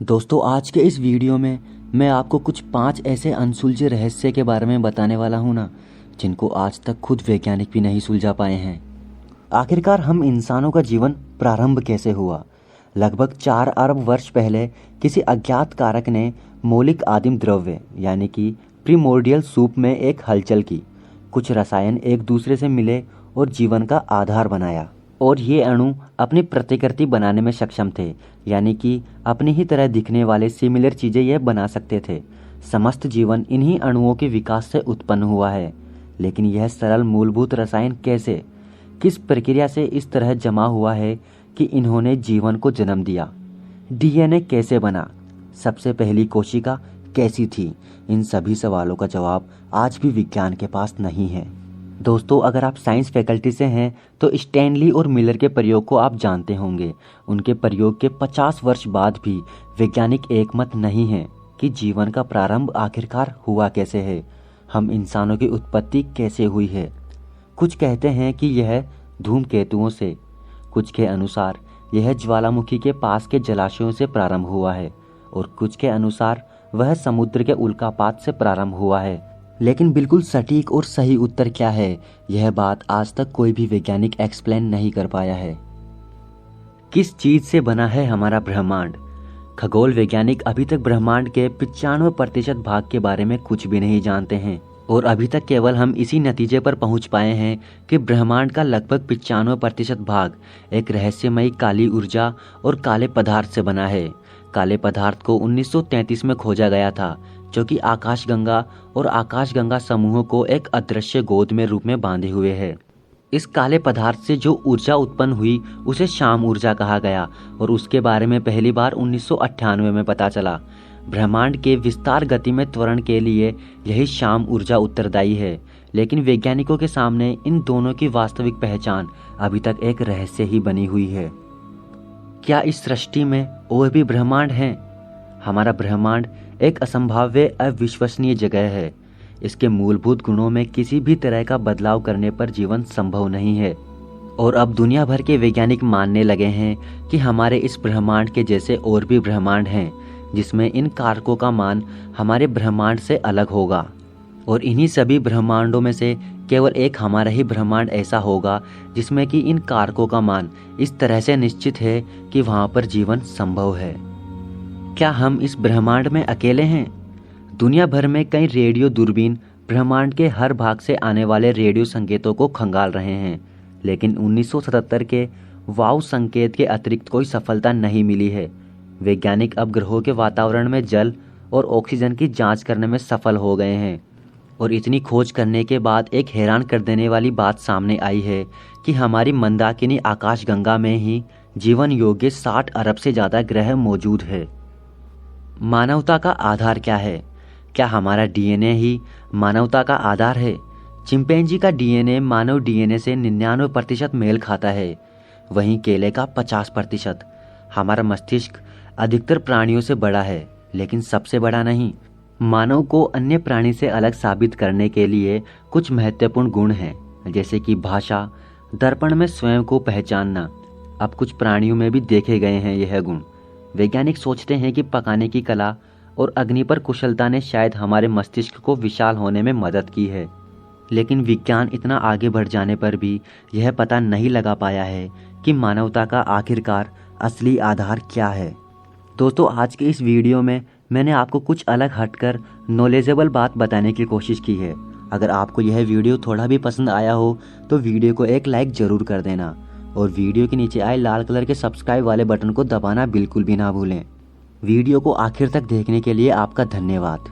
दोस्तों, आज के इस वीडियो में मैं आपको कुछ 5 ऐसे अनसुलझे रहस्य के बारे में बताने वाला हूँ ना, जिनको आज तक खुद वैज्ञानिक भी नहीं सुलझा पाए हैं। आखिरकार हम इंसानों का जीवन प्रारंभ कैसे हुआ? लगभग 4 अरब वर्ष पहले किसी अज्ञात कारक ने मौलिक आदिम द्रव्य यानी कि प्रीमोर्डियल सूप में एक हलचल की। कुछ रसायन एक दूसरे से मिले और जीवन का आधार बनाया। और ये अणु अपनी प्रतिकृति बनाने में सक्षम थे, यानी कि अपनी ही तरह दिखने वाले सिमिलर चीज़ें यह बना सकते थे। समस्त जीवन इन्हीं अणुओं के विकास से उत्पन्न हुआ है। लेकिन यह सरल मूलभूत रसायन कैसे, किस प्रक्रिया से इस तरह जमा हुआ है कि इन्होंने जीवन को जन्म दिया? डीएनए कैसे बना? सबसे पहली कोशिका कैसी थी? इन सभी सवालों का जवाब आज भी विज्ञान के पास नहीं है। दोस्तों, अगर आप साइंस फैकल्टी से हैं तो स्टैनली और मिलर के प्रयोग को आप जानते होंगे। उनके प्रयोग के 50 वर्ष बाद भी वैज्ञानिक एकमत नहीं हैं कि जीवन का प्रारंभ आखिरकार हुआ कैसे है, हम इंसानों की उत्पत्ति कैसे हुई है। कुछ कहते हैं कि यह धूमकेतुओं से, कुछ के अनुसार यह ज्वालामुखी के पास के जलाशयों से प्रारंभ हुआ है और कुछ के अनुसार वह समुद्र के उल्कापात से प्रारंभ हुआ है। लेकिन बिल्कुल सटीक और सही उत्तर क्या है, यह बात आज तक कोई भी वैज्ञानिक एक्सप्लेन नहीं कर पाया है। किस चीज से बना है हमारा ब्रह्मांड? खगोल वैज्ञानिक अभी तक ब्रह्मांड के 95% भाग के बारे में कुछ भी नहीं जानते हैं और अभी तक केवल हम इसी नतीजे पर पहुंच पाए हैं कि ब्रह्मांड का लगभग 95% भाग एक रहस्यमयी काली ऊर्जा और काले पदार्थ से बना है। काले पदार्थ को 1933 में खोजा गया था, जो कि आकाशगंगा और आकाशगंगा समूहों को एक अदृश्य गोद में रूप में बांधे हुए है। इस काले पदार्थ से जो ऊर्जा उत्पन्न हुई उसे शाम ऊर्जा कहा गया और उसके बारे में पहली बार 1998 में पता चला। ब्रह्मांड के विस्तार गति में त्वरण के लिए यही शाम ऊर्जा उत्तरदायी है, लेकिन वैज्ञानिकों के सामने इन दोनों की वास्तविक पहचान अभी तक एक रहस्य ही बनी हुई है। क्या इस सृष्टि में और भी ब्रह्मांड हैं? हमारा ब्रह्मांड एक असंभाव्य अविश्वसनीय जगह है। इसके मूलभूत गुणों में किसी भी तरह का बदलाव करने पर जीवन संभव नहीं है और अब दुनिया भर के वैज्ञानिक मानने लगे हैं कि हमारे इस ब्रह्मांड के जैसे और भी ब्रह्मांड हैं, जिसमें इन कारकों का मान हमारे ब्रह्मांड से अलग होगा और इन्हीं सभी ब्रह्मांडों में से केवल एक हमारा ही ब्रह्मांड ऐसा होगा जिसमें कि इन कारकों का मान इस तरह से निश्चित है कि वहाँ पर जीवन संभव है। क्या हम इस ब्रह्मांड में अकेले हैं? दुनिया भर में कई रेडियो दूरबीन ब्रह्मांड के हर भाग से आने वाले रेडियो संकेतों को खंगाल रहे हैं, लेकिन 1977 के वाव संकेत के अतिरिक्त कोई सफलता नहीं मिली है। वैज्ञानिक अब ग्रहों के वातावरण में जल और ऑक्सीजन की जांच करने में सफल हो गए हैं और इतनी खोज करने के बाद एक हैरान कर देने वाली बात सामने आई है कि हमारी मंदाकिनी आकाशगंगा में ही जीवन योग्य 60 अरब से ज़्यादा ग्रह मौजूद है। मानवता का आधार क्या है? क्या हमारा डीएनए ही मानवता का आधार है? चिंपैंजी का डीएनए मानव डीएनए से 99% मेल खाता है, वहीं केले का 50%। हमारा मस्तिष्क अधिकतर प्राणियों से बड़ा है, लेकिन सबसे बड़ा नहीं। मानव को अन्य प्राणी से अलग साबित करने के लिए कुछ महत्वपूर्ण गुण हैं, जैसे कि भाषा, दर्पण में स्वयं को पहचानना। अब कुछ प्राणियों में भी देखे गए हैं यह गुण। वैज्ञानिक सोचते हैं कि पकाने की कला और अग्नि पर कुशलता ने शायद हमारे मस्तिष्क को विशाल होने में मदद की है, लेकिन विज्ञान इतना आगे बढ़ जाने पर भी यह पता नहीं लगा पाया है कि मानवता का आखिरकार असली आधार क्या है। दोस्तों, आज के इस वीडियो में मैंने आपको कुछ अलग हटकर नॉलेजेबल बात बताने की कोशिश की है। अगर आपको यह वीडियो थोड़ा भी पसंद आया हो तो वीडियो को एक लाइक ज़रूर कर देना और वीडियो के नीचे आए लाल कलर के सब्सक्राइब वाले बटन को दबाना बिल्कुल भी ना भूलें। वीडियो को आखिर तक देखने के लिए आपका धन्यवाद।